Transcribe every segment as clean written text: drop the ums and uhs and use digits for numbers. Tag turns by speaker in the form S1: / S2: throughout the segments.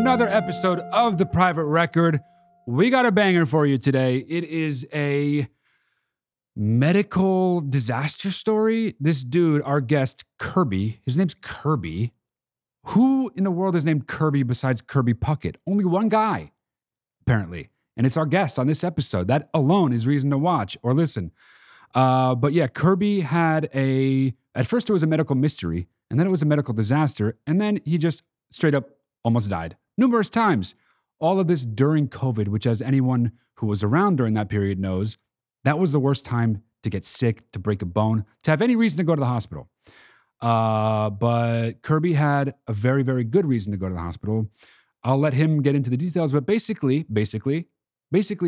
S1: another episode of The Private Record. We got a banger for you today. It is a medical disaster story. This dude, our guest, Kirby, his name's Kirby. Who in the world is named Kirby besides Kirby Puckett? Only one guy, apparently. And it's our guest on this episode. That alone is reason to watch or listen. But yeah, Kirby had at first it was a medical mystery, and then it was a medical disaster, and then he just straight up almost died numerous times. All of this during COVID, which as anyone who was around during that period knows, that was the worst time to get sick, to break a bone, to have any reason to go to the hospital. But Kirby had a very, very good reason to go to the hospital. I'll let him get into the details, but basically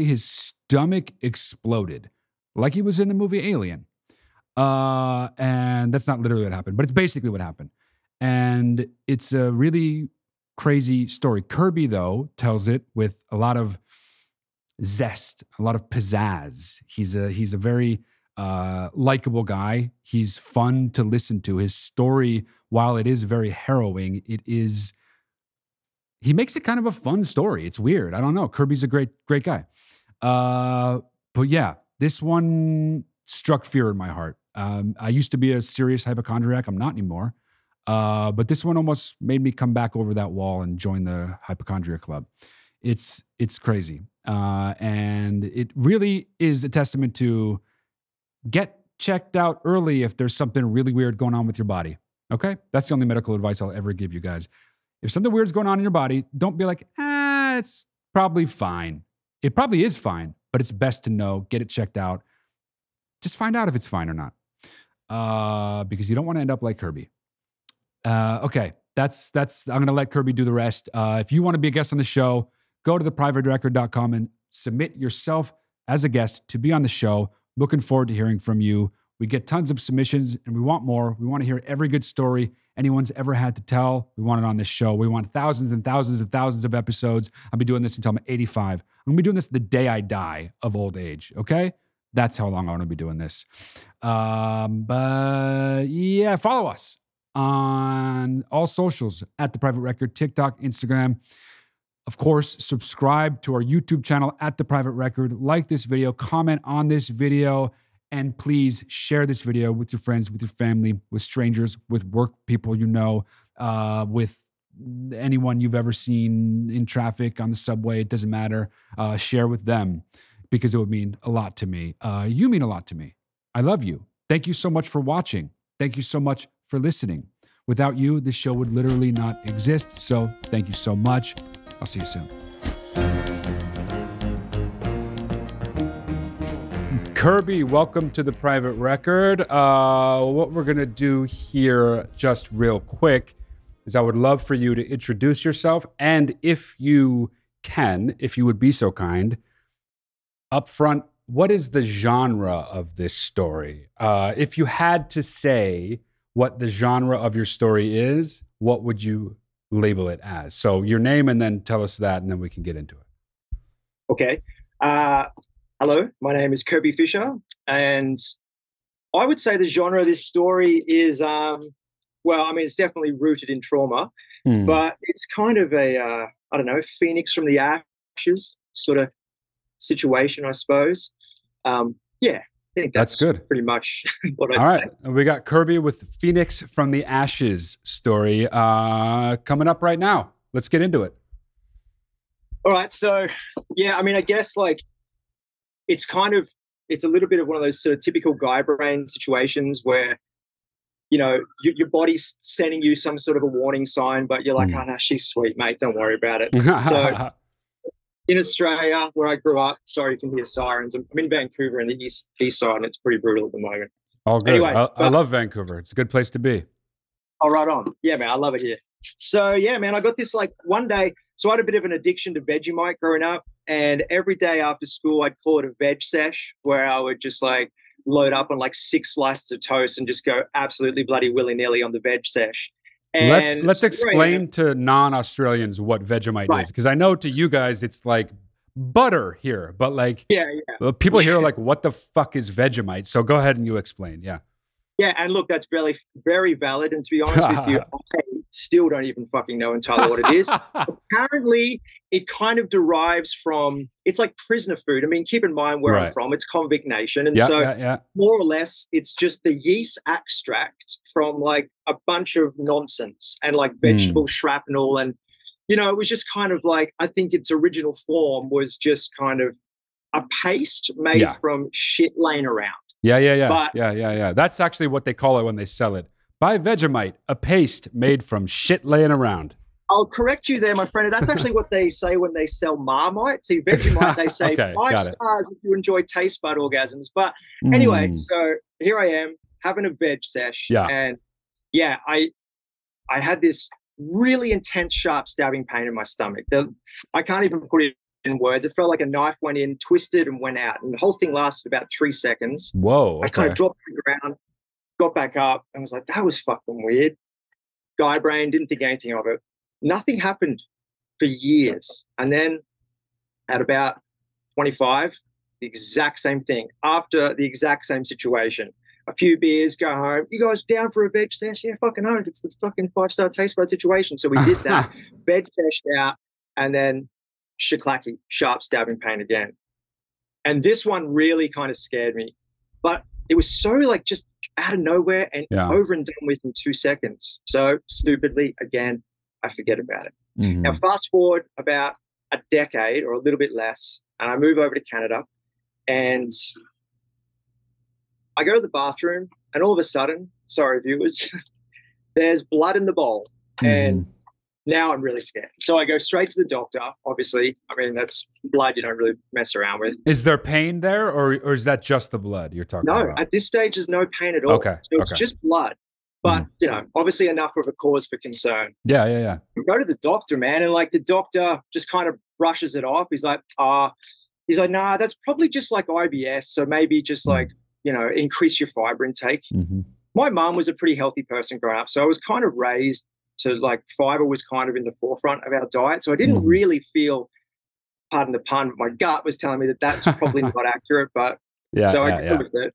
S1: his stomach exploded like he was in the movie Alien. And that's not literally what happened, but it's basically what happened. And it's a really crazy story. Kirby, though, tells it with a lot of zest, a lot of pizzazz. He's a very likable guy. He's fun to listen to. His story, while it is very harrowing, he makes it kind of a fun story. It's weird. I don't know. Kirby's a great guy. But yeah, this one struck fear in my heart. I used to be a serious hypochondriac. I'm not anymore. But this one almost made me come back over that wall and join the hypochondria club. It's crazy. And it really is a testament to get checked out early if there's something really weird going on with your body. Okay? That's the only medical advice I'll ever give you guys. If something weird's going on in your body, don't be like, it's probably fine. It probably is fine, but it's best to know, get it checked out. Just find out if it's fine or not. Because you don't want to end up like Kirby. Okay, that's. I'm going to let Kirby do the rest. If you want to be a guest on the show, go to theprivaterecord.com and submit yourself as a guest to be on the show. Looking forward to hearing from you. We get tons of submissions and we want more. We want to hear every good story anyone's ever had to tell. We want it on this show. We want thousands and thousands and thousands of episodes. I'll be doing this until I'm 85. I'm going to be doing this the day I die of old age, okay? That's how long I want to be doing this. But yeah, follow us on all socials at The Private Record, TikTok, Instagram. Of course, subscribe to our YouTube channel at The Private Record. Like this video, comment on this video, and please share this video with your friends, with your family, with strangers, with work people you know, with anyone you've ever seen in traffic, on the subway. It doesn't matter. Share with them because it would mean a lot to me. You mean a lot to me. I love you. Thank you so much for watching. Thank you so much for listening. Without you, this show would literally not exist. So thank you so much. I'll see you soon. Kirby, welcome to The Private Record. What we're going to do here just real quick is I would love for you to introduce yourself. And if you can, if you would be so kind, up front, what is the genre of this story? If you had to say what the genre of your story is, what would you label it as? So your name and then tell us that, and then we can get into it.
S2: Okay. Hello, my name is Kirby Fisher, and I would say the genre of this story is, it's definitely rooted in trauma, but it's kind of a, phoenix from the ashes sort of situation, I suppose. I think that's good. Pretty much what I think. All right.
S1: We got Kirby with Phoenix from the Ashes story coming up right now. Let's get into it.
S2: All right. So, I guess it's a little bit of one of those sort of typical guy brain situations where, your body's sending you some sort of a warning sign, but you're like, oh, no, she's sweet, mate. Don't worry about it. So in Australia, where I grew up, sorry, you can hear sirens. I'm in Vancouver in the east side, and it's pretty brutal at the moment.
S1: Oh, good. Anyway, I love Vancouver. It's a good place to be.
S2: Oh, right on. Yeah, man, I love it here. So, yeah, man, I got this one day. So I had a bit of an addiction to Vegemite growing up, and every day after school, I'd call it a veg sesh, where I would just load up on 6 slices of toast and just go absolutely bloody willy-nilly on the veg sesh.
S1: And let's explain to non-Australians what Vegemite is, because I know to you guys it's like butter here, but people here are like, what the fuck is Vegemite? So go ahead and you explain. Yeah,
S2: and look, that's very, very valid. And to be honest with you, Still don't even fucking know entirely what it is. Apparently, it kind of derives from, it's like prisoner food. I mean, keep in mind where I'm from, it's convict nation. And more or less, it's just the yeast extract from like a bunch of nonsense and like vegetable shrapnel. And, you know, it was just kind of like, I think its original form was just kind of a paste made from shit laying around.
S1: Yeah. That's actually what they call it when they sell it. Buy Vegemite, a paste made from shit laying around.
S2: I'll correct you there, my friend. That's actually what they say when they sell Marmite. See, Vegemite, they say 5 stars if you enjoy taste bud orgasms. But anyway, so here I am having a veg sesh. And I had this really intense, sharp stabbing pain in my stomach. I can't even put it in words. It felt like a knife went in, twisted, and went out. And the whole thing lasted about 3 seconds.
S1: Whoa. Okay.
S2: I kind of dropped to the ground, got back up, and was like, that was fucking weird. Guy brain, didn't think anything of it. Nothing happened for years. And then at about 25, the exact same thing. After the exact same situation. A few beers, go home. You guys down for a veg sesh? Yeah, fucking home. It's the fucking 5-star taste bud situation. So we did that. Veg seshed out, and then shiklacky, sharp stabbing pain again. And this one really kind of scared me. But it was so like just out of nowhere and over and done with in 2 seconds. So stupidly, again, I forget about it. Now, fast forward about a decade or a little bit less, and I move over to Canada, and I go to the bathroom, and all of a sudden, sorry, viewers, there's blood in the bowl. And now I'm really scared. So I go straight to the doctor, obviously. I mean, that's blood you don't really mess around with.
S1: Is there pain there, or is that just the blood you're talking about?
S2: No, at this stage, there's no pain at all.
S1: Okay.
S2: So it's just blood. But, you know, obviously enough of a cause for concern.
S1: Yeah.
S2: We go to the doctor, man, and like the doctor just kind of brushes it off. He's like, nah, that's probably just like IBS. So maybe just like, you know, increase your fiber intake. My mom was a pretty healthy person growing up. So I was kind of raised to like fiber was kind of in the forefront of our diet. So I didn't really feel, pardon the pun, my gut was telling me that that's probably not accurate. But so I go with it.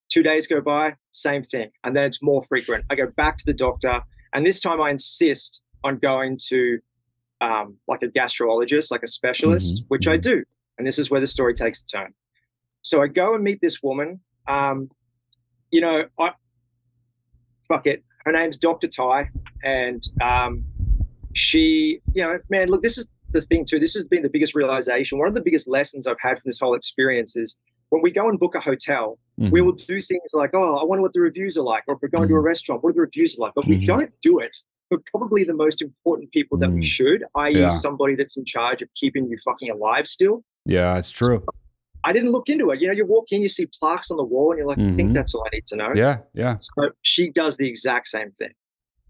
S2: 2 days go by, same thing. And then it's more frequent. I go back to the doctor, and this time I insist on going to like a gastrologist, like a specialist, which I do. And this is where the story takes a turn. So I go and meet this woman. You know, fuck it. Her name's Dr. Ty. And she, you know, man, look, this is the thing too. This has been the biggest realization. One of the biggest lessons I've had from this whole experience is when we go and book a hotel, we will do things like, oh, I wonder what the reviews are like. Or if we're going to a restaurant, what are the reviews like? But we don't do it for probably the most important people that we should, i.e. somebody that's in charge of keeping you fucking alive still.
S1: Yeah, it's true.
S2: So I didn't look into it. You know, you walk in, you see plaques on the wall, and you're like, I think that's all I need to know.
S1: Yeah.
S2: So she does the exact same thing.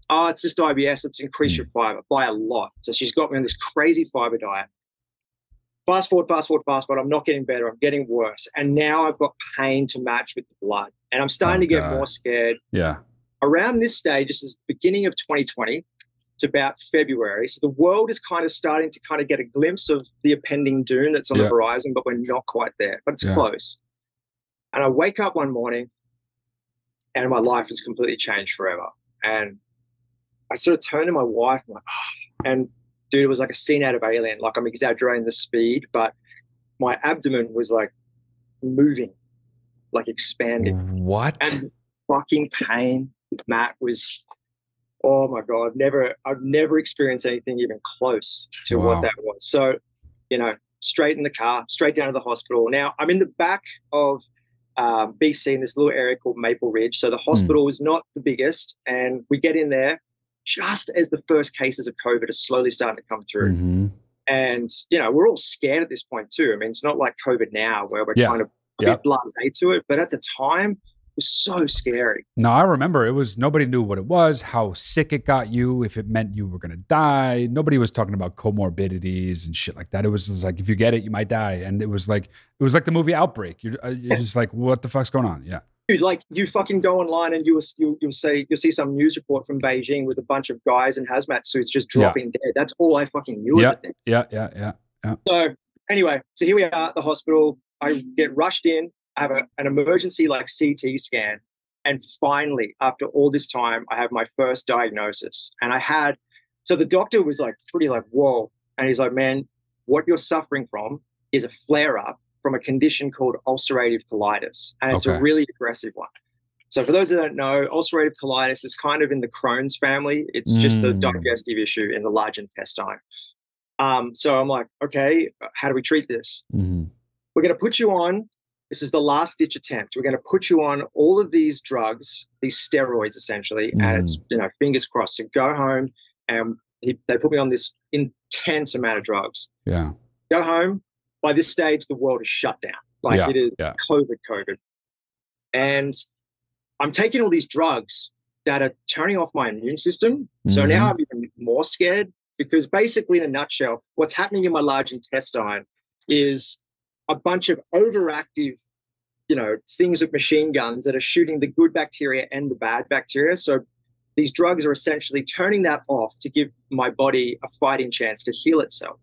S2: Oh, it's just IBS. Let's increase your fiber by a lot. So she's got me on this crazy fiber diet. Fast forward. I'm not getting better. I'm getting worse. And now I've got pain to match with the blood. And I'm starting to get more scared.
S1: Yeah.
S2: Around this stage, this is the beginning of 2020. It's about February. So the world is kind of starting to kind of get a glimpse of the impending doom that's on the horizon, but we're not quite there. But it's close. And I wake up one morning, and my life has completely changed forever. And I sort of turn to my wife, and I'm like, oh. And dude, it was like a scene out of Alien. Like, I'm exaggerating the speed, but my abdomen was like moving, like expanding.
S1: What?
S2: And fucking pain, Matt, was, oh my God, I've never experienced anything even close to what that was. So, you know, straight in the car, straight down to the hospital. Now I'm in the back of BC in this little area called Maple Ridge. So the hospital is not the biggest, and we get in there just as the first cases of COVID are slowly starting to come through. And, you know, we're all scared at this point too. I mean, it's not like COVID now where we're kind of a bit blasé to it, but at the time it was so scary.
S1: No, I remember nobody knew what it was, how sick it got you, if it meant you were going to die. Nobody was talking about comorbidities and shit like that. It was just like, if you get it, you might die. And it was like the movie Outbreak. You're just like, what the fuck's going on? Yeah.
S2: Dude, like, you fucking go online and you'll see some news report from Beijing with a bunch of guys in hazmat suits just dropping dead. That's all I fucking knew.
S1: Yeah.
S2: So anyway, so here we are at the hospital. I get rushed in. I have an emergency like CT scan, And finally, after all this time, I have my first diagnosis. And so the doctor was like pretty like, whoa. And he's like, man, what you're suffering from is a flare up from a condition called ulcerative colitis. And it's a really aggressive one. So for those that don't know, ulcerative colitis is kind of in the Crohn's family. It's just a digestive issue in the large intestine. So I'm like, okay, how do we treat this? We're going to put you on, this is the last ditch attempt. We're going to put you on all of these drugs, these steroids essentially, and it's, fingers crossed. So go home, and they put me on this intense amount of drugs.
S1: Yeah.
S2: Go home. By this stage, the world is shut down. Like it is COVID. And I'm taking all these drugs that are turning off my immune system. So now I'm even more scared, because basically, in a nutshell, what's happening in my large intestine is a bunch of overactive, things with machine guns that are shooting the good bacteria and the bad bacteria. So these drugs are essentially turning that off to give my body a fighting chance to heal itself.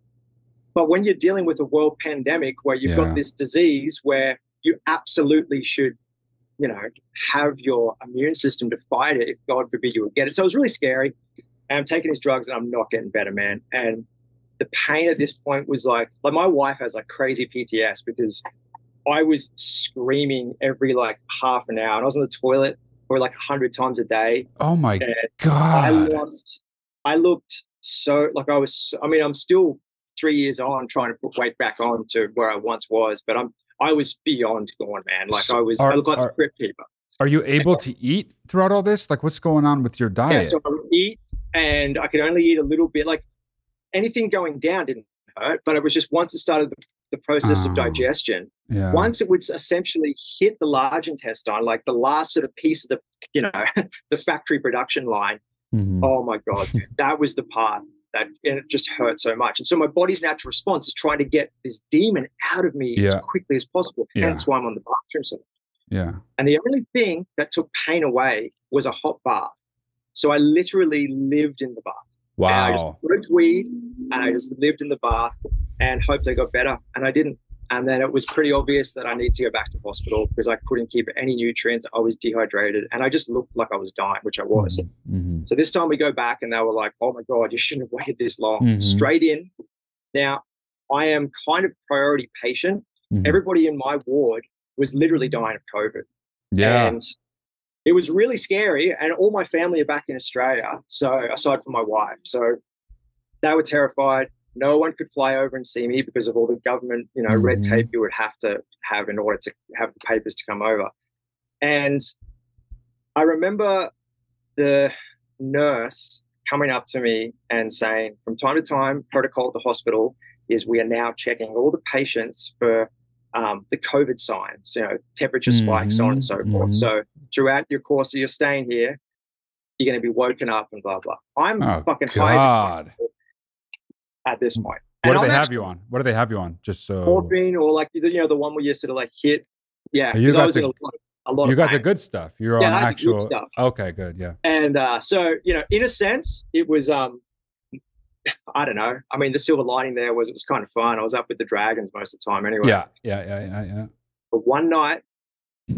S2: But when you're dealing with a world pandemic where you've got this disease where you absolutely should, have your immune system to fight it, if God forbid you would get it. So it was really scary. And I'm taking these drugs and I'm not getting better, man. And the pain at this point was like my wife has like crazy PTS, because I was screaming every like half an hour, and I was on the toilet for like 100 times a day.
S1: Oh my God.
S2: I looked so like I'm still 3 years on trying to put weight back on to where I once was, but I was beyond gone, man. Like I looked like a crypt keeper.
S1: Are you able to eat throughout all this? Like, what's going on with your diet?
S2: Yeah, so I would eat, and I could only eat a little bit. Like anything going down didn't hurt, but it was just once it started the process of digestion, once it would essentially hit the large intestine, like the last sort of piece of the, the factory production line. Oh my God, that was the part that it just hurt so much. And so my body's natural response is trying to get this demon out of me as quickly as possible. Hence why I'm on the bathroom. So and the only thing that took pain away was a hot bath. So I literally lived in the bath.
S1: Wow.
S2: And I just smoked weed, and I just lived in the bath and hoped I got better. And I didn't. And then it was pretty obvious that I need to go back to hospital, because I couldn't keep any nutrients. I was dehydrated, and I just looked like I was dying, which I was. So this time we go back, and they were like, oh my God, you shouldn't have waited this long. Straight in. Now, I am kind of priority patient. Everybody in my ward was literally dying of COVID.
S1: Yeah.
S2: And it was really scary. And all my family are back in Australia. So aside from my wife, so they were terrified. No one could fly over and see me because of all the government, red tape you would have to have in order to have the papers to come over. And I remember the nurse coming up to me and saying, from time to time, protocol at the hospital is we are now checking all the patients for the COVID signs, temperature spikes, so on and so forth. So throughout your course of your staying here, you're going to be woken up and blah, blah. I'm fucking high at this point.
S1: What do they have you on? What do they have you on? Just so
S2: morphine, or like the one where you sort of like hit. Yeah,
S1: you got
S2: I was in a lot
S1: you
S2: of
S1: got
S2: pain.
S1: the good stuff. You're on actual
S2: good stuff.
S1: Okay, good, yeah.
S2: And so in a sense, it was I don't know. I mean, the silver lining there was it was kind of fun. I was up with the dragons most of the time anyway.
S1: Yeah.
S2: But one night,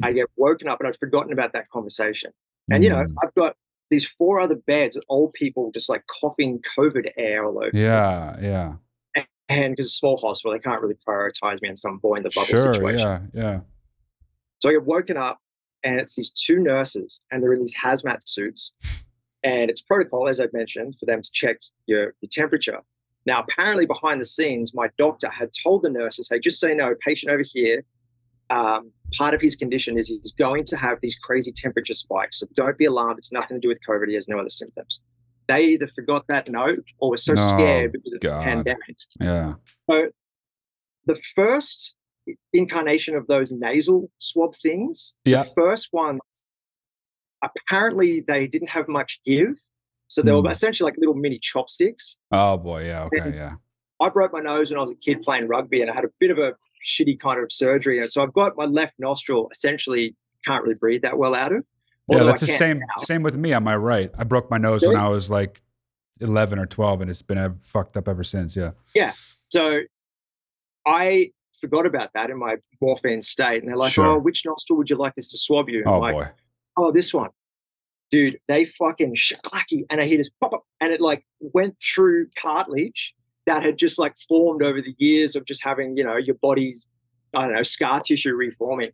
S2: I get woken up and I'd forgotten about that conversation. And I've got these 4 other beds with old people just like coughing COVID air all over.
S1: Yeah.
S2: And because it's a small hospital, they can't really prioritize me in some boy in the bubble situation.
S1: Yeah.
S2: So I get woken up, and it's these 2 nurses, and they're in these hazmat suits. And it's protocol, as I've mentioned, for them to check your temperature. Now, apparently behind the scenes, my doctor had told the nurses, hey, just so you know, patient over here, part of his condition is he's going to have these crazy temperature spikes. So don't be alarmed. It's nothing to do with COVID. He has no other symptoms. They either forgot that note or were so scared because of the pandemic.
S1: Yeah.
S2: So the first incarnation of those nasal swab things, the first one, apparently they didn't have much give. So they were essentially like little mini chopsticks.
S1: Oh boy, yeah, okay, yeah.
S2: I broke my nose when I was a kid playing rugby, and I had a bit of a shitty kind of surgery. And so I've got my left nostril essentially can't really breathe that well out of.
S1: Yeah, that's the same with me on my right. I broke my nose when I was like 11 or 12, and it's been fucked up ever since, yeah.
S2: So I forgot about that in my morphine state. And they're like, oh, which nostril would you like us to swab you?
S1: Oh, boy.
S2: oh, this one. Dude, they fucking shaklacky, and I hear this pop up, and it like went through cartilage that had just like formed over the years of just having, you know, your body's, I don't know, scar tissue reforming.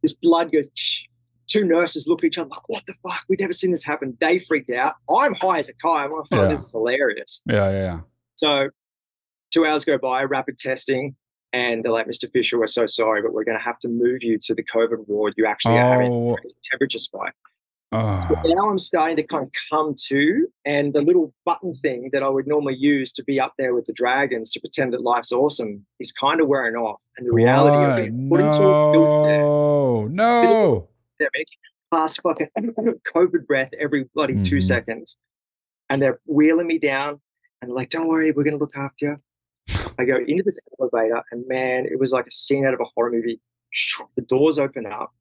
S2: This blood goes, shh. Two nurses look at each other like, what the fuck? We've never seen this happen. They freaked out. I'm high as a kite. I'm like, oh, this is hilarious.
S1: Yeah.
S2: So 2 hours go by, rapid testing, and they're like, Mr. Fisher, we're so sorry, but we're going to have to move you to the COVID ward. You actually are having a temperature spike. So now I'm starting to kind of come to, and the little button thing that I would normally use to be up there with the dragons to pretend that life's awesome is kind of wearing off. And the reality of it, put into a
S1: no.
S2: Pandemic, fast fucking COVID breath every bloody 2 seconds. And they're wheeling me down and they're like, don't worry, we're going to look after you. I go into this elevator, and man, it was like a scene out of a horror movie. The doors open up.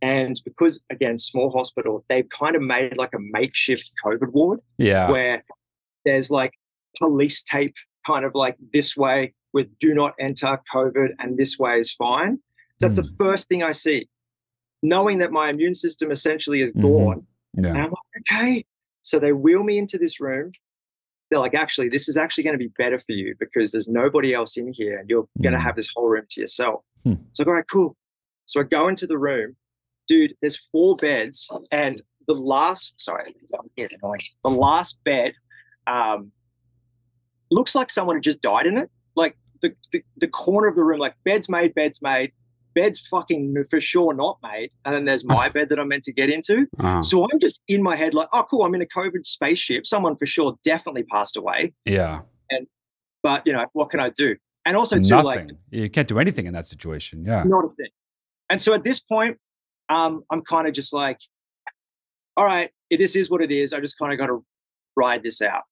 S2: And because, again, small hospital, they've kind of made like a makeshift COVID ward.
S1: Yeah.
S2: Where there's like police tape kind of like this way with do not enter COVID and this way is fine. So that's the first thing I see. Knowing that my immune system essentially is gone.
S1: Yeah.
S2: And I'm like, okay. So they wheel me into this room. They're like, actually, this is actually going to be better for you because there's nobody else in here and you're going to have this whole room to yourself. So I go, all right, cool. So I go into the room. Dude, there's 4 beds, and the last bed looks like someone had just died in it. Like the corner of the room, like beds fucking for sure not made. And then there's my bed that I'm meant to get into. So I'm just in my head like, oh, cool, I'm in a COVID spaceship. Someone for sure definitely passed away.
S1: Yeah.
S2: But, you know, what can I do? And also, too,
S1: nothing.
S2: like,
S1: you can't do anything in that situation. Yeah.
S2: Not a thing. And so at this point, I'm kind of just like, all right, this is what it is. I just kind of got to ride this out.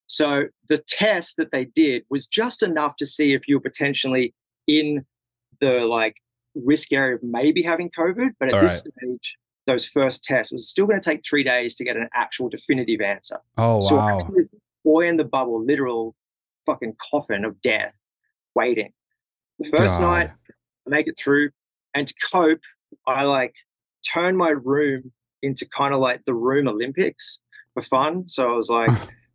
S2: So the test that they did was just enough to see if you were potentially in the like risk area of maybe having COVID. But at this stage, those first tests was still going to take 3 days to get an actual definitive answer.
S1: Oh,
S2: so
S1: wow.
S2: I'm this boy in the bubble, literal fucking coffin of death waiting. The first night, I make it through, and to cope, I like turn my room into kind of like the room Olympics for fun. So I was like,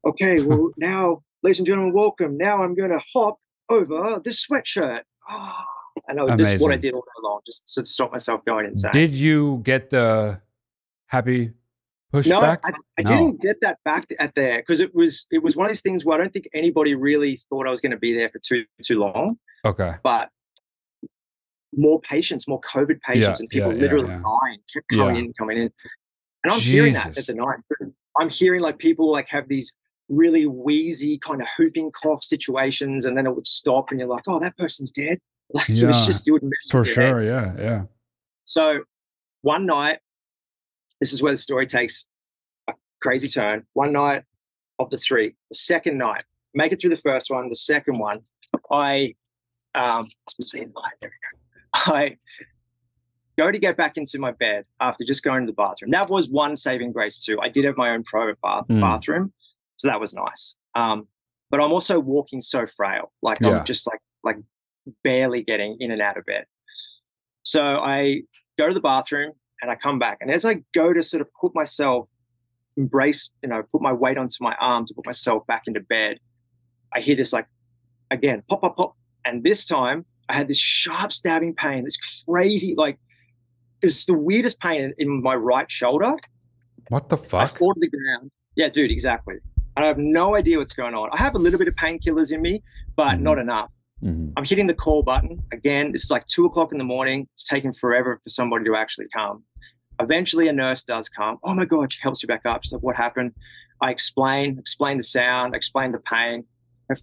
S2: okay, well now, ladies and gentlemen, welcome. Now I'm going to hop over this sweatshirt. And this is what I did all day long, just to stop myself going insane.
S1: Did you get the happy pushback?
S2: No, I didn't get that back at there because it was one of these things where I don't think anybody really thought I was going to be there for too long.
S1: Okay.
S2: But more patients, more COVID patients, and people literally dying, kept coming in. And I'm hearing that at the night. I'm hearing like people like have these really wheezy kind of whooping cough situations, and then it would stop, and you're like, oh, that person's dead. Like it was just, you would miss
S1: for sure. Yeah.
S2: So one night, this is where the story takes a crazy turn. One night of the 3, the second night, make it through the first one. The second one, I go to get back into my bed after just going to the bathroom. That was one saving grace too. I did have my own private bathroom, so that was nice. But I'm also walking so frail, like I'm just like barely getting in and out of bed. So I go to the bathroom and I come back, and as I go to sort of put myself, put my weight onto my arm to put myself back into bed, I hear this like, again, pop, pop, pop. And this time I had this sharp stabbing pain, this crazy, like, it was the weirdest pain in my right shoulder.
S1: What the fuck?
S2: I fall to the ground. Yeah, dude, exactly. I have no idea what's going on. I have a little bit of painkillers in me, but not enough. I'm hitting the call button. Again, it's like 2 o'clock in the morning. It's taking forever for somebody to actually come. Eventually a nurse does come. Oh my God, she helps you back up. She's like, what happened? I explain the sound, explain the pain. Her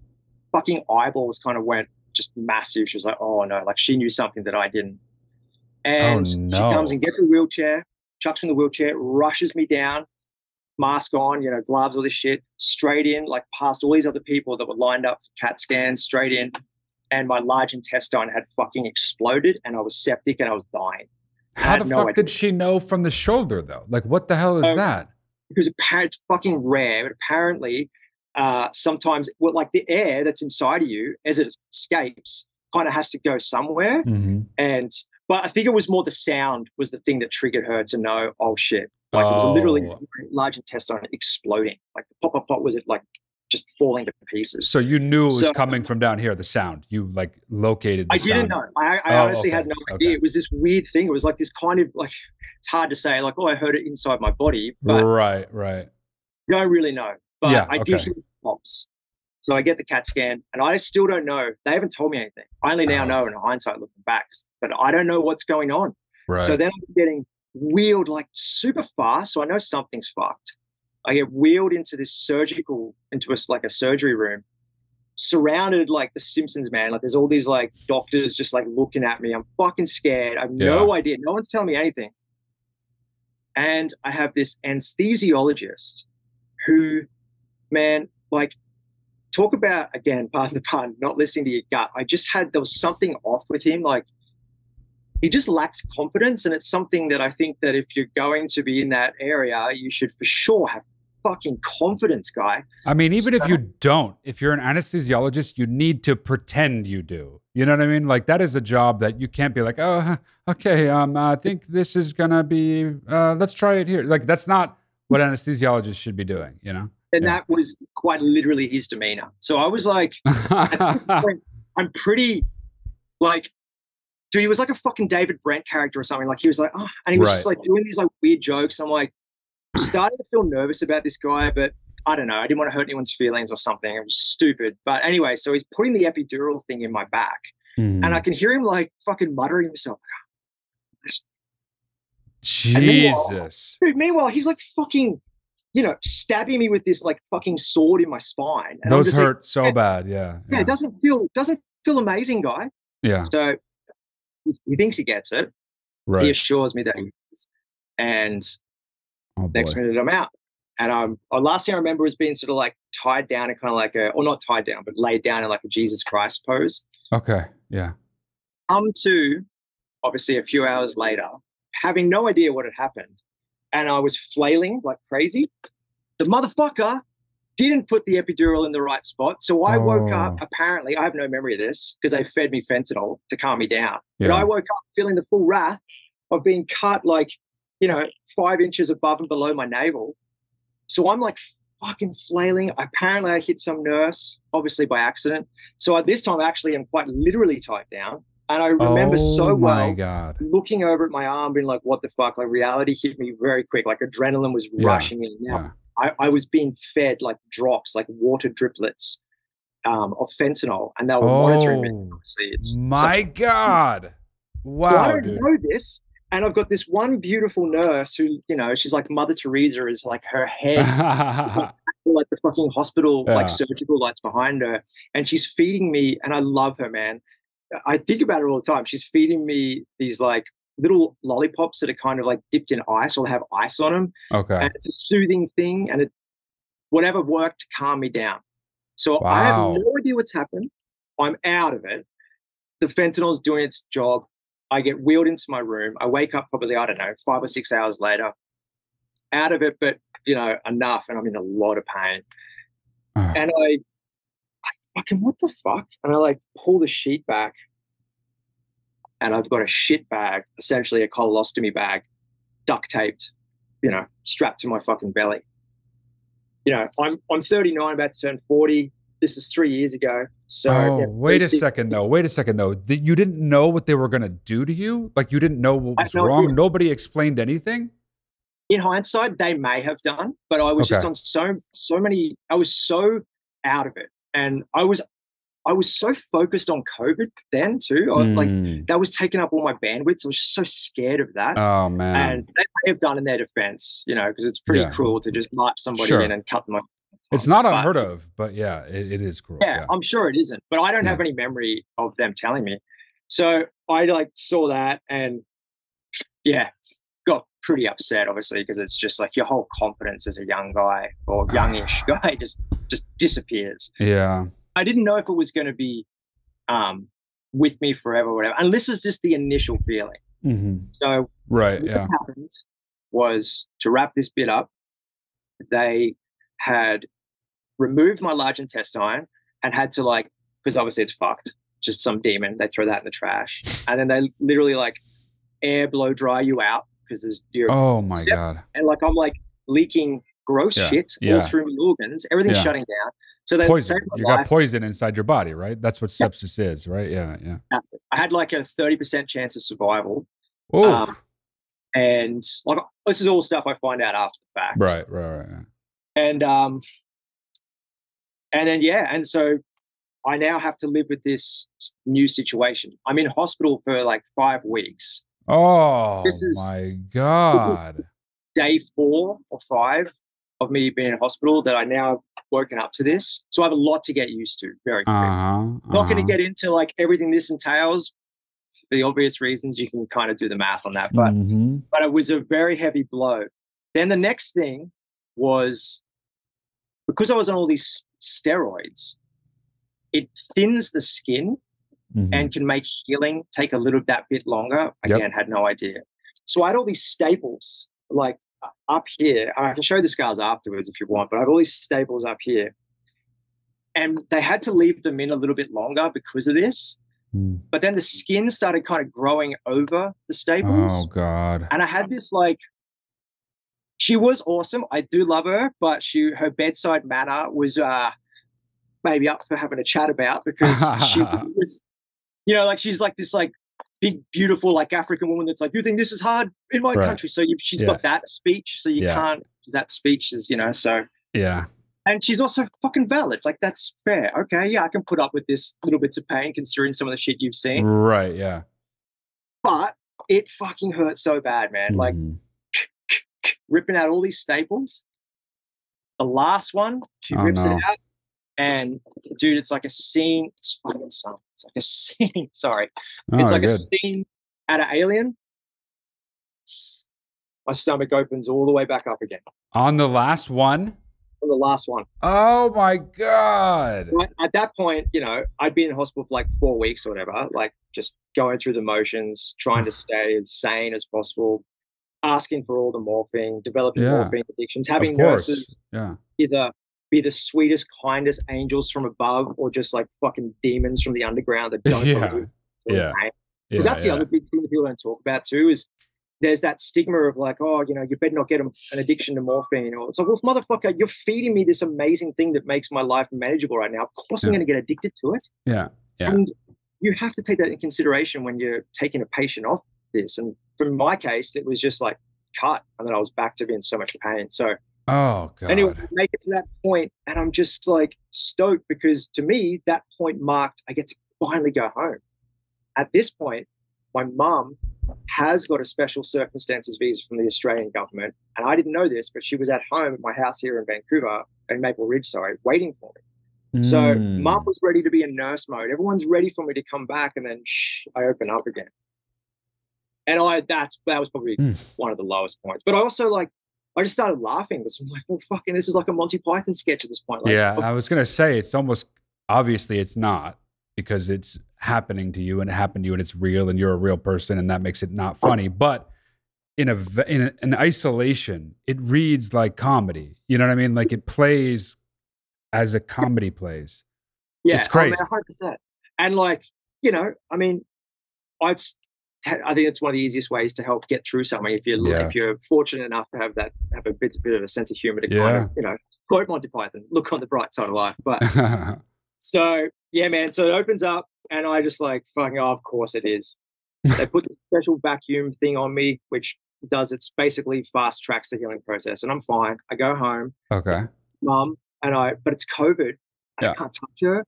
S2: fucking eyeballs kind of went just massive. She was like, oh no, like she knew something that I didn't. And she comes and gets a wheelchair, chucks me in the wheelchair, rushes me down, mask on, gloves, all this shit, straight in, like past all these other people that were lined up for CAT scans, straight in. And my large intestine had fucking exploded, and I was septic and I was dying.
S1: How the fuck did she know from the shoulder though? Like what the hell is that?
S2: Because it's fucking rare, but apparently sometimes like the air that's inside of you as it escapes kind of has to go somewhere. But I think it was more the sound was the thing that triggered her to know, oh shit, Like it was literally
S1: Oh,
S2: large intestine exploding. Like the pop, pop, pop was it like just falling to pieces.
S1: so you knew it was
S2: So
S1: coming from down here, the sound. You like located the
S2: I didn't
S1: sound.
S2: know. I
S1: Oh,
S2: honestly
S1: okay.
S2: had no
S1: Okay.
S2: idea. It was this weird thing. It was like this kind of like, it's hard to say, like, oh, I heard it inside my body, but
S1: Right, right.
S2: don't really know. But
S1: Yeah,
S2: I did
S1: okay.
S2: hear pops. So I get the CAT scan and I still don't know. They haven't told me anything. I only now know
S1: Oh,
S2: in hindsight looking back, but I don't know what's going on. So
S1: right.
S2: then I'm getting wheeled like super fast. So I know something's fucked. I get wheeled into this into like a surgery room, surrounded like the Simpsons, man. Like there's all these like doctors just like looking at me. I'm fucking scared. I have
S1: Yeah.
S2: no idea. No one's telling me anything. And I have this anesthesiologist who, man, like, talk about, again, pardon the pun, not listening to your gut. There was something off with him. Like, he just lacked confidence. And it's something that I think that if you're going to be in that area, you should for sure have fucking confidence, guy.
S1: I mean, even if you don't, if you're an anesthesiologist, you need to pretend you do. You know what I mean? Like that is a job that you can't be like, oh, okay, I think this is gonna be. Let's try it here. Like that's not what anesthesiologists should be doing. You know?
S2: And
S1: Yeah.
S2: that was quite literally his demeanor. So I was like, I'm pretty like, dude, he was like a fucking David Brent character or something. Like he was like, oh, and he was just
S1: Right.
S2: like doing these like weird jokes. I'm like, starting to feel nervous about this guy, but I don't know. I didn't want to hurt anyone's feelings or something. It was stupid. But anyway, so he's putting the epidural thing in my back, and I can hear him like fucking muttering to himself. And
S1: Jesus.
S2: meanwhile, he's like fucking, stabbing me with this like fucking sword in my spine. And I'm
S1: Those
S2: just
S1: hurt
S2: like,
S1: so bad. Yeah.
S2: yeah, it doesn't feel amazing, guy.
S1: Yeah.
S2: So he thinks he gets it. He
S1: Right.
S2: assures me that he is. And
S1: Oh boy.
S2: next minute I'm out. And last thing I remember was being sort of like tied down in kind of like or not tied down, but laid down in like a Jesus Christ pose.
S1: Okay. Yeah.
S2: To obviously a few hours later, having no idea what had happened. And I was flailing like crazy. The motherfucker didn't put the epidural in the right spot. So I woke up, apparently, I have no memory of this because they fed me fentanyl to calm me down. Yeah. But I woke up feeling the full wrath of being cut like, 5 inches above and below my navel. So I'm like fucking flailing. Apparently I hit some nurse, obviously by accident. So at this time, I actually am quite literally tied down. And I remember so well looking over at my arm being like, what the fuck? Like reality hit me very quick. Like adrenaline was rushing in. Now, I was being fed like drops, like water driplets of fentanyl. And they were monitoring me. Obviously,
S1: my God. Wow,
S2: so I don't know this. And I've got this one beautiful nurse who, she's like Mother Teresa is like her head, like the fucking hospital, like surgical lights behind her. And she's feeding me, and I love her, man. I think about her all the time. She's feeding me these like little lollipops that are kind of like dipped in ice or have ice on them.
S1: Okay.
S2: And it's a soothing thing, and whatever worked to calm me down. So I have no idea what's happened. I'm out of it. The fentanyl's doing its job. I get wheeled into my room. I wake up probably, I don't know, 5 or 6 hours later, out of it, but, enough. And I'm in a lot of pain. And I fucking, what the fuck? And I like pull the sheet back, and I've got a shit bag, essentially a colostomy bag, duct taped, strapped to my fucking belly. I'm 39, about to turn 40. This is 3 years ago. So
S1: wait a second though. You didn't know what they were going to do to you? Like you didn't know what was wrong? Idea. Nobody explained anything?
S2: In hindsight, they may have done, but I was just on so many, I was so out of it. And I was so focused on COVID then too. Like that was taking up all my bandwidth. I was so scared of that.
S1: Oh man.
S2: And they may have done in their defense, because it's pretty cruel to just march somebody in and cut them off.
S1: It's not unheard of, but yeah, it is cruel.
S2: Yeah, I'm sure it isn't, but I don't have any memory of them telling me. So I like saw that and got pretty upset, obviously, because it's just like your whole confidence as a young guy or youngish guy just disappears.
S1: Yeah.
S2: I didn't know if it was going to be with me forever or whatever. And this is just the initial feeling.
S1: Mm-hmm.
S2: So
S1: what
S2: happened was, to wrap this bit up, they had removed my large intestine and had to because obviously it's fucked, just some demon, they throw that in the trash. And then they literally air blow dry you out because there's you're
S1: Oh my
S2: septic.
S1: God.
S2: And like I'm like leaking gross shit all through my organs. Everything's shutting down. So they saved my
S1: You
S2: life.
S1: got poison inside your body, right? That's what sepsis is, right? Yeah, yeah.
S2: I had like a 30% chance of survival.
S1: Oh,
S2: And like this is all stuff I find out after the fact.
S1: right.
S2: And then and so I now have to live with this new situation. I'm in hospital for like 5 weeks.
S1: Oh my God.
S2: This is day 4 or 5 of me being in hospital that I now woken up to this. So I have a lot to get used to very quick. Not going to get into like everything this entails for the obvious reasons. You can kind of do the math on that. But it was a very heavy blow. Then the next thing was, because I was on all these steroids, it thins the skin and can make healing take a little that bit longer. Again, had no idea. So I had all these staples like up here. I can show the scars afterwards if you want, but I have all these staples up here. And they had to leave them in a little bit longer because of this. But then the skin started kind of growing over the staples.
S1: Oh God.
S2: And I had this like, she was awesome. I do love her, but her bedside manner was maybe up for having a chat about, because she was, you know, like she's like this like big, beautiful, like African woman that's like, you think this is hard in my country? So she's got that speech. So you can't, that speech is, you know, so.
S1: Yeah.
S2: And she's also fucking valid. Like, that's fair. Okay, yeah, I can put up with this little bits of pain considering some of the shit you've seen.
S1: Right, yeah.
S2: But it fucking hurts so bad, man. Like, ripping out all these staples. The last one, she rips it out. And, dude, it's like a scene. It's fucking something. It's like a scene. Sorry. It's like a scene out of Alien. My stomach opens all the way back up again.
S1: On the last one?
S2: On the last one.
S1: Oh my God.
S2: At that point, you know, I'd been in hospital for like 4 weeks or whatever, like just going through the motions, trying to stay as sane as possible, asking for all the morphine, developing morphine addictions, having nurses either be the sweetest, kindest angels from above or just like fucking demons from the underground that don't because that's the other big thing that people don't talk about too, is there's that stigma of like, oh, you know, you better not get an addiction to morphine. Or it's like, well, motherfucker, you're feeding me this amazing thing that makes my life manageable right now. Of course I'm going to get addicted to it.
S1: Yeah.
S2: And you have to take that in consideration when you're taking a patient off this. And for my case, it was just like cut. And then I was back to being so much pain. So
S1: oh God.
S2: Anyway, make it to that point, and I'm just like stoked, because to me, that point marked I get to finally go home. At this point, my mum has got a special circumstances visa from the Australian government, and I didn't know this, but she was at home at my house here in Vancouver, in Maple Ridge, waiting for me. So mum was ready to be in nurse mode. Everyone's ready for me to come back, and then I open up again. And that was probably one of the lowest points. But I also I just started laughing because I'm like, well, fucking, this is like a Monty Python sketch at this point. Like,
S1: I was going to say, it's almost, obviously it's not, because it's happening to you and it happened to you and it's real and you're a real person, and that makes it not funny. But in an isolation, it reads like comedy. You know what I mean? Like it plays as a comedy plays.
S2: Yeah,
S1: it's crazy.
S2: 100%. And like, you know, I mean, I think it's one of the easiest ways to help get through something if you're fortunate enough to have a bit of a sense of humor to kind of, you know, quote Monty Python, look on the bright side of life. But so yeah, man. So it opens up, and I just like fucking, oh, of course it is. They put the special vacuum thing on me, which it's basically fast tracks the healing process, and I'm fine. I go home.
S1: Okay.
S2: Mum but it's COVID. And I can't touch her.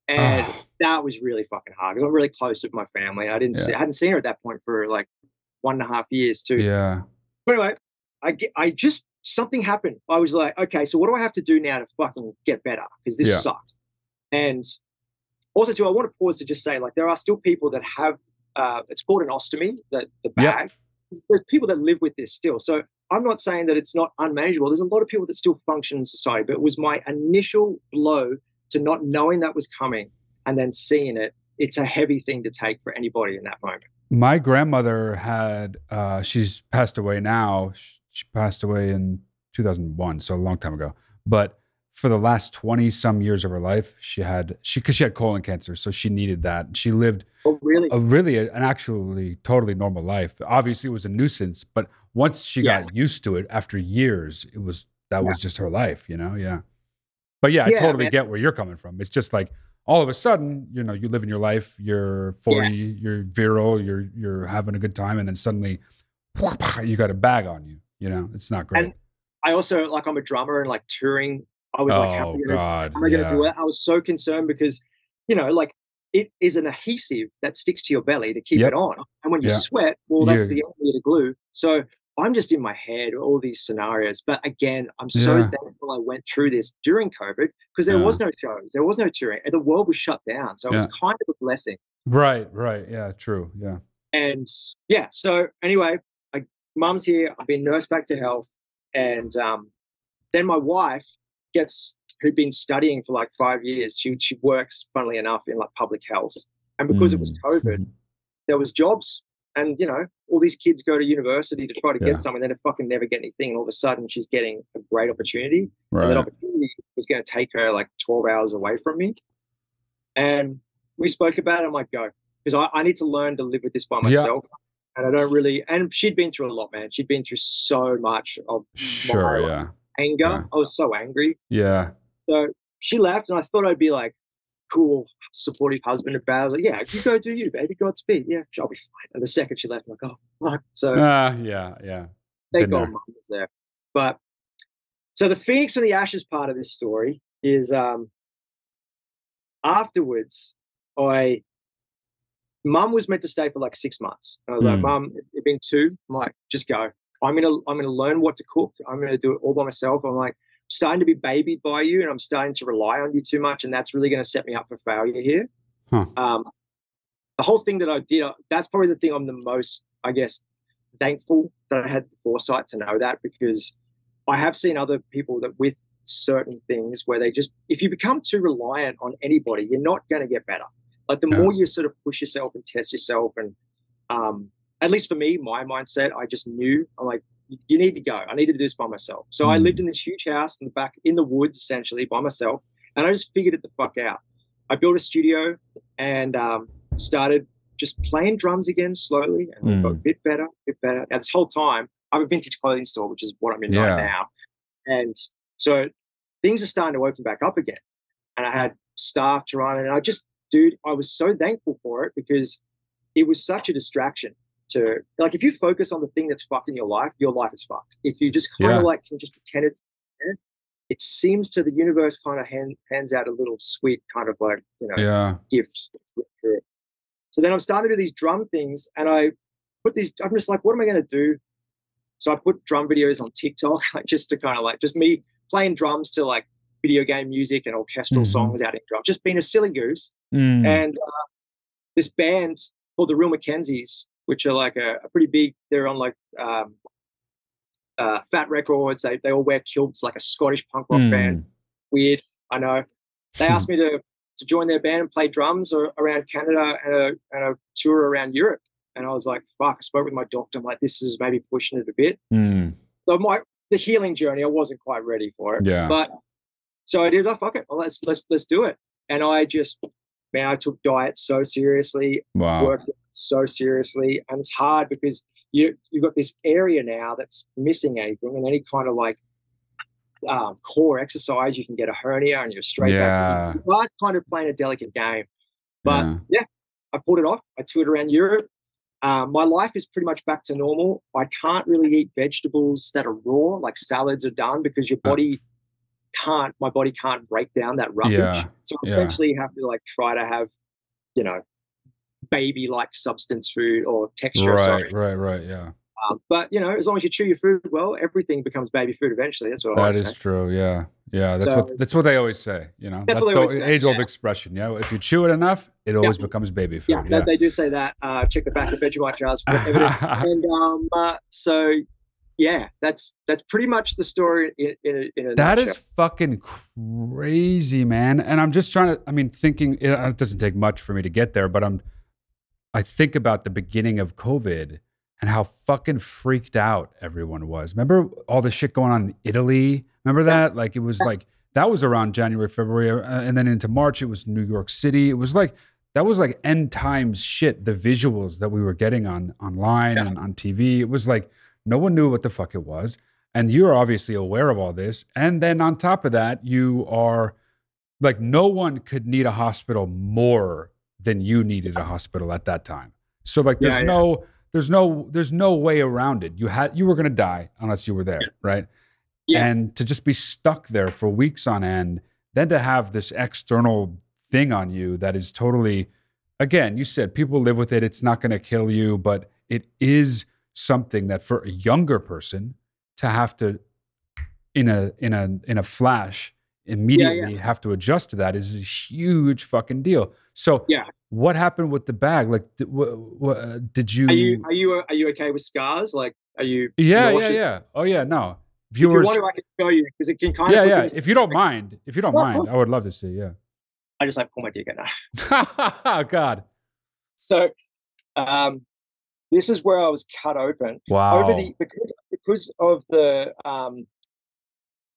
S2: And that was really fucking hard, because I'm really close with my family. I hadn't seen her at that point for like 1.5 years too.
S1: Yeah.
S2: But anyway, I just, something happened. I was like, okay, so what do I have to do now to fucking get better? Because this sucks. And also too, I want to pause to just say, like, there are still people that have, it's called an ostomy, the bag. There's people that live with this still. So I'm not saying that it's not unmanageable. There's a lot of people that still function in society, but it was my initial blow to not knowing that was coming and then seeing it. It's a heavy thing to take for anybody in that moment.
S1: My grandmother had, she's passed away now. She passed away in 2001, so a long time ago. But for the last 20 some years of her life, because she had colon cancer, so she needed that. She lived an actually totally normal life. Obviously it was a nuisance, but once she got used to it after years, that was just her life, you know? Yeah. But yeah, I totally get where you're coming from. It's just like all of a sudden, you know, you live in your life, you're 40, you're virile, you're having a good time, and then suddenly you got a bag on you, you know? It's not great.
S2: And I also, like, I'm a drummer and like touring. I was like, how am I going to do it? I was so concerned because, you know, like it is an adhesive that sticks to your belly to keep it on. And when you sweat, well, that's the enemy of the glue. So I'm just in my head, all these scenarios. But again, I'm so thankful I went through this during COVID because there was no shows, there was no touring, and the world was shut down. So it was kind of a blessing.
S1: Right. Yeah, true. Yeah.
S2: And so anyway, Mum's here. I've been nursed back to health. And then my wife who'd been studying for like 5 years. She works, funnily enough, in like public health. And because it was COVID, there was jobs. And, you know, all these kids go to university to try to get something, and then they fucking never get anything. And all of a sudden she's getting a great opportunity. And that opportunity was going to take her like 12 hours away from me. And we spoke about it. I'm like, go. Because I need to learn to live with this by myself. And I don't really, and she'd been through a lot, man. She'd been through so much of my anger. I was so angry.
S1: Yeah.
S2: So she left, and I thought I'd be like, cool, supportive husband about. I was like, yeah, you go do you, baby. Godspeed. Yeah, I'll be fine. And the second she left, I'm like, oh, fuck. So thank God Mum was there. But so the Phoenix and the Ashes part of this story is afterwards, Mum was meant to stay for like 6 months. And I was like, Mum, it's been 2. I'm like, just go. I'm gonna learn what to cook. I'm gonna do it all by myself. I'm like, I'm starting to be babied by you, and I'm starting to rely on you too much, and that's really gonna set me up for failure here. The whole thing that I did, that's probably the thing I'm the most, I guess, thankful that I had the foresight to know that, because I have seen other people that with certain things where they just, if you become too reliant on anybody, you're not gonna get better. Like the more you sort of push yourself and test yourself, and at least for me, my mindset, I just knew, I'm like, you need to go. I need to do this by myself. So I lived in this huge house in the back, in the woods, essentially by myself. And I just figured it the fuck out. I built a studio and started just playing drums again slowly, and it got a bit better, Now this whole time, I have a vintage clothing store, which is what I'm in right now. And so things are starting to open back up again. And I had staff to run, and I was so thankful for it, because it was such a distraction to, like, if you focus on the thing that's fucking your life is fucked. If you just kind of like can just pretend it seems to the universe kind of hands out a little sweet kind of like, you know, gift. So then I'm starting to do these drum things, and I'm just like, what am I going to do? So I put drum videos on TikTok, like just to kind of like, just me playing drums to like video game music and orchestral songs out in drum, just being a silly goose. And this band called the Real Mackenzies, which are like a pretty big, they're on like Fat Records. They all wear kilts, like a Scottish punk rock band. Weird, I know. They asked me to join their band and play drums around Canada and a tour around Europe. And I was like, fuck, I spoke with my doctor. I'm like, this is maybe pushing it a bit. So the healing journey, I wasn't quite ready for it. But so I did, fuck it, well, let's do it. And I took diet so seriously, worked so seriously. And it's hard because you've got this area now that's missing anything, and any kind of like core exercise, you can get a hernia and you're straight back. It's hard kind of playing a delicate game. But I pulled it off. I toured around Europe. My life is pretty much back to normal. I can't really eat vegetables that are raw, like salads are done, because my body can't break down that rubbish. So essentially you have to like try to have, you know, baby like substance food or texture.
S1: Right.
S2: But you know, as long as you chew your food well, everything becomes baby food eventually. That's what
S1: that is true. Yeah. That's what they always say. You know, that's the age-old expression. You know, if you chew it enough, it always becomes baby food.
S2: Yeah, they do say that. Check the back of Vegemite jars for evidence. And so yeah, that's pretty much the story in a
S1: That
S2: nutshell.
S1: is fucking crazy, man. And I'm just trying to, thinking, it doesn't take much for me to get there, but I think about the beginning of COVID and how fucking freaked out everyone was. Remember all the shit going on in Italy? Remember that? Like, it was like, that was around January, February, and then into March, it was New York City. It was like, that was like end times shit, the visuals that we were getting online and on TV. It was like No one knew what the fuck it was. And you're obviously aware of all this. And then on top of that, you are like, no one could need a hospital more than you needed a hospital at that time. So like, there's no way around it. You were going to die unless you were there. Right.
S2: Yeah.
S1: And to just be stuck there for weeks on end, then to have this external thing on you that is totally, again, you said people live with it. It's not going to kill you, but it is something that for a younger person to have to, in a flash, immediately have to adjust to that is a huge fucking deal. So what happened with the bag? Like, did you?
S2: Are you okay with scars? Like, are you?
S1: Nauseous? Yeah. Oh yeah, no.
S2: Viewers, if you want to, I can show you because it can kind of.
S1: Yeah. If you don't mind, I would love to see. Yeah.
S2: I just like pull my dick out now.
S1: Oh God.
S2: So, this is where I was cut open.
S1: Wow.
S2: Because of the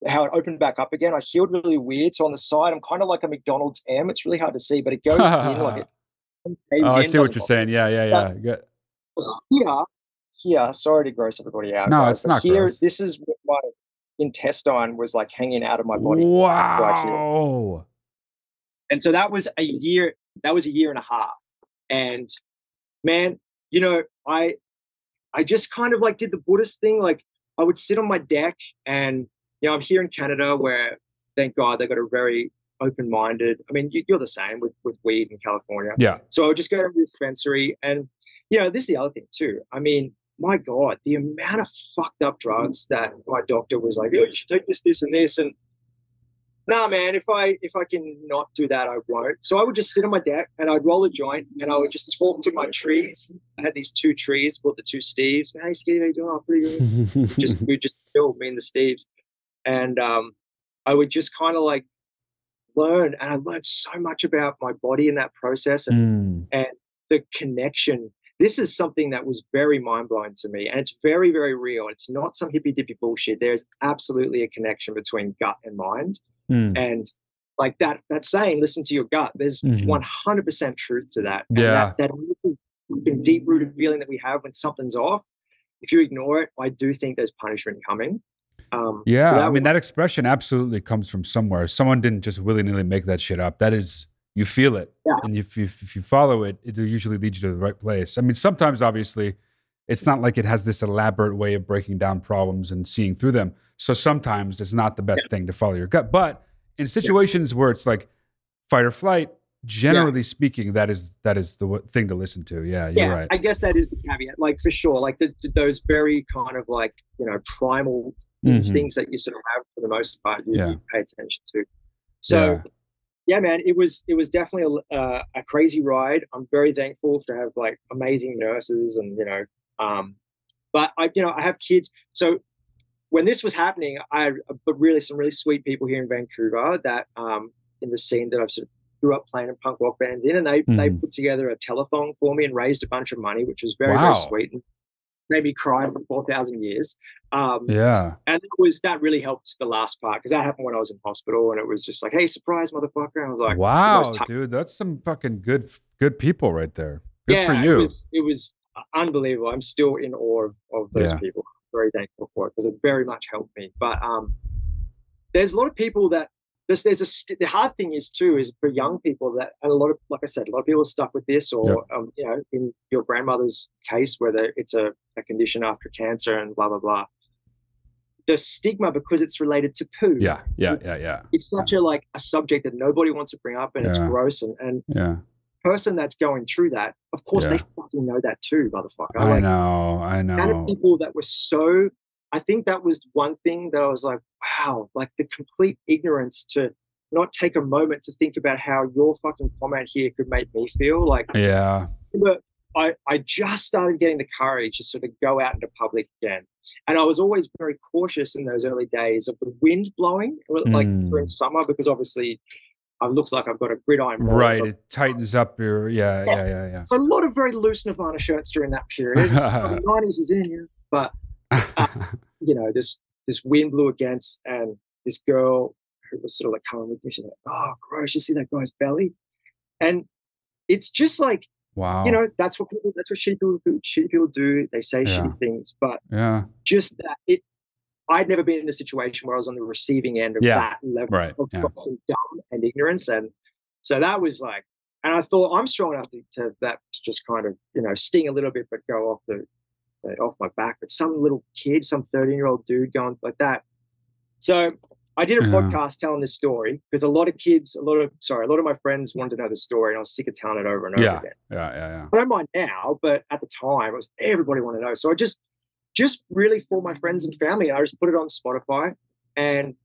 S2: how it opened back up again. I healed really weird. So on the side, I'm kind of like a McDonald's M. It's really hard to see, but it goes in like it.
S1: I see what you're saying. Yeah.
S2: Here, sorry to gross everybody out.
S1: No,
S2: guys,
S1: it's not
S2: here.
S1: gross.
S2: This is what my intestine was like hanging out of my body.
S1: Wow.
S2: Right here. And so that was a year. That was a year and a half. And man, you know, I just kind of like did the Buddhist thing. Like I would sit on my deck and, you know, I'm here in Canada where, thank God, they got a very open-minded. I mean, you're the same with weed in California.
S1: Yeah.
S2: So I would just go to the dispensary, and you know, this is the other thing too. I mean, my God, the amount of fucked up drugs that my doctor was like, "Oh, you should take this, and this," and nah, man, if I can not do that, I won't. So I would just sit on my deck and I'd roll a joint and I would just talk to my trees. I had these two trees called the two Steves. Hey, Steve, how you doing? Oh, pretty good. We'd just chill, me and the Steves. And I would just kind of like learn, and I learned so much about my body in that process and the connection. This is something that was very mind-blowing to me, and it's very, very real. It's not some hippy-dippy bullshit. There's absolutely a connection between gut and mind. And like that saying, listen to your gut, there's 100% truth to that. And that deep-rooted feeling that we have when something's off, if you ignore it, I do think there's punishment coming.
S1: I mean, that expression absolutely comes from somewhere. Someone didn't just willy-nilly make that shit up. That is, you feel it. And if you follow it, it'll usually lead you to the right place. I mean, sometimes, obviously, it's not like it has this elaborate way of breaking down problems and seeing through them. So sometimes it's not the best thing to follow your gut. But in situations where it's like fight or flight, generally speaking, that is the thing to listen to. Yeah, you're right.
S2: I guess that is the caveat, like for sure. Like those very kind of like, you know, primal instincts that you sort of have for the most part, you pay attention to. So yeah, man, it was definitely a crazy ride. I'm very thankful to have like amazing nurses and, you know, but I have kids. So when this was happening, I had some really sweet people here in Vancouver that in the scene that I've sort of grew up playing in punk rock bands in, and they put together a telethon for me and raised a bunch of money, which was very, very sweet and made me cry for 4,000 years. And that really helped the last part, because that happened when I was in hospital, and it was just like, hey, surprise, motherfucker. And I was like,
S1: wow, dude, that's some fucking good people right there. Good for you.
S2: It was unbelievable. I'm still in awe of those people. I'm very thankful for it because it very much helped me. But there's a lot of people that the hard thing is for young people that, and like I said, a lot of people are stuck with this, or you know, in your grandmother's case, whether it's a condition after cancer and blah blah blah. The stigma, because it's related to poo. It's such a subject that nobody wants to bring up, and it's gross. And person that's going through that, of course, they fucking know that too, motherfucker.
S1: I know.
S2: And of people that were so. I think that was one thing that I was like, wow, like the complete ignorance to not take a moment to think about how your fucking comment here could make me feel. Like, but I just started getting the courage to sort of go out into public again. And I was always very cautious in those early days of the wind blowing, like during summer, because obviously it looks like I've got a gridiron.
S1: Right, it tightens up your,
S2: So a lot of very loose Nirvana shirts during that period. The 90s is in, but you know, this wind blew against, and this girl who was sort of like coming with me, she's like, oh, gross, you see that guy's belly? And it's just like,
S1: Wow.
S2: you know, that's what shitty people do. They say
S1: Yeah.
S2: shitty things, but
S1: Yeah.
S2: just that I'd never been in a situation where I was on the receiving end of
S1: Yeah.
S2: that level
S1: Right.
S2: of
S1: Yeah.
S2: fucking dumb and ignorance. And so that was like, and I thought I'm strong enough to that to just kind of, you know, sting a little bit, but go off my back. But some little kid, some 13-year-old dude going like that. So I did a
S1: Yeah.
S2: podcast telling this story because a lot of my friends wanted to know the story, and I was sick of telling it over and over
S1: Yeah.
S2: again.
S1: Yeah.
S2: I don't mind now, but at the time, it was everybody wanted to know. So I just really for my friends and family, I just put it on Spotify, and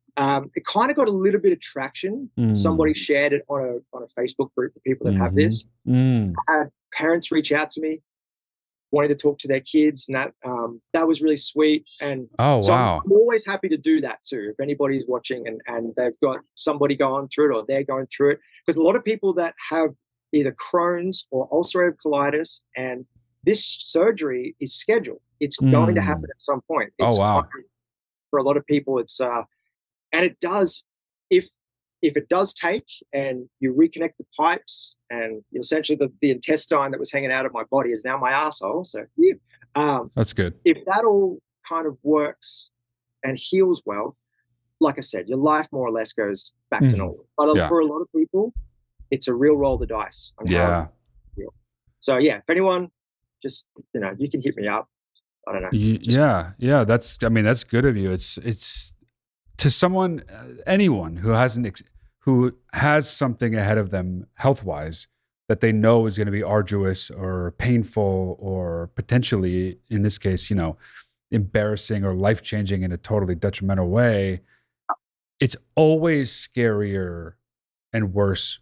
S2: it kind of got a little bit of traction. Somebody shared it on a Facebook group for people that have this. I had parents reach out to me wanting to talk to their kids, and that was really sweet. And so I'm always happy to do that too. If anybody's watching and they've got somebody going through it or they're going through it, because a lot of people that have either Crohn's or ulcerative colitis, and this surgery is scheduled. It's going to happen at some point. It's for a lot of people, it's and it does, if it does take and you reconnect the pipes and essentially the intestine that was hanging out of my body is now my asshole. So
S1: that's good.
S2: If that all kind of works and heals well, like I said, your life more or less goes back to normal. But for a lot of people, it's a real roll of the dice. So yeah, if anyone, just, you know, you can hit me up. I don't know.
S1: Yeah. That's good of you. It's to someone, anyone who who has something ahead of them health-wise that they know is going to be arduous or painful or potentially, in this case, you know, embarrassing or life-changing in a totally detrimental way. It's always scarier and worse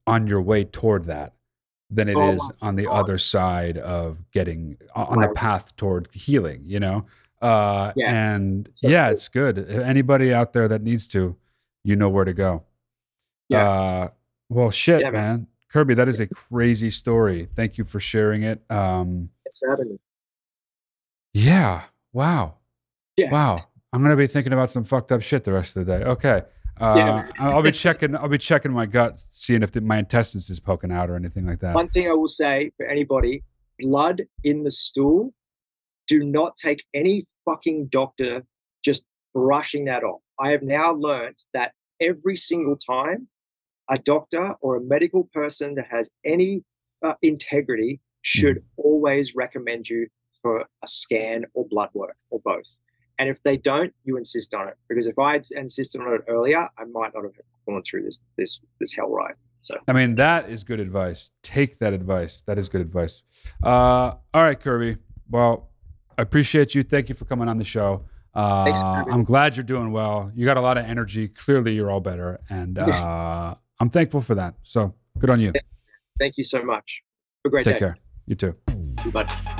S1: on your way toward that than it is on the other side of getting on the path toward healing, you know? And it's good. Anybody out there that needs to, you know where to go. Well, shit, man. Kirby, that is a crazy story. Thank you for sharing it.
S2: Thanks for having me.
S1: Yeah. Wow. Yeah. Wow. I'm going to be thinking about some fucked up shit the rest of the day. Okay. I'll be checking my gut, seeing if my intestines is poking out or anything like that.
S2: One thing I will say for anybody, blood in the stool, do not take any fucking doctor just brushing that off. I have now learned that every single time a doctor or a medical person that has any integrity should always recommend you for a scan or blood work or both. And if they don't, you insist on it. Because if I had insisted on it earlier, I might not have gone through this hell ride. So
S1: I mean, that is good advice. Take that advice. That is good advice. All right, Kirby. Well, I appreciate you. Thank you for coming on the show. I'm glad you're doing well. You got a lot of energy. Clearly, you're all better. And I'm thankful for that. So good on you.
S2: Thank you so much. Have a great day.
S1: Take care. You too.
S2: Bye.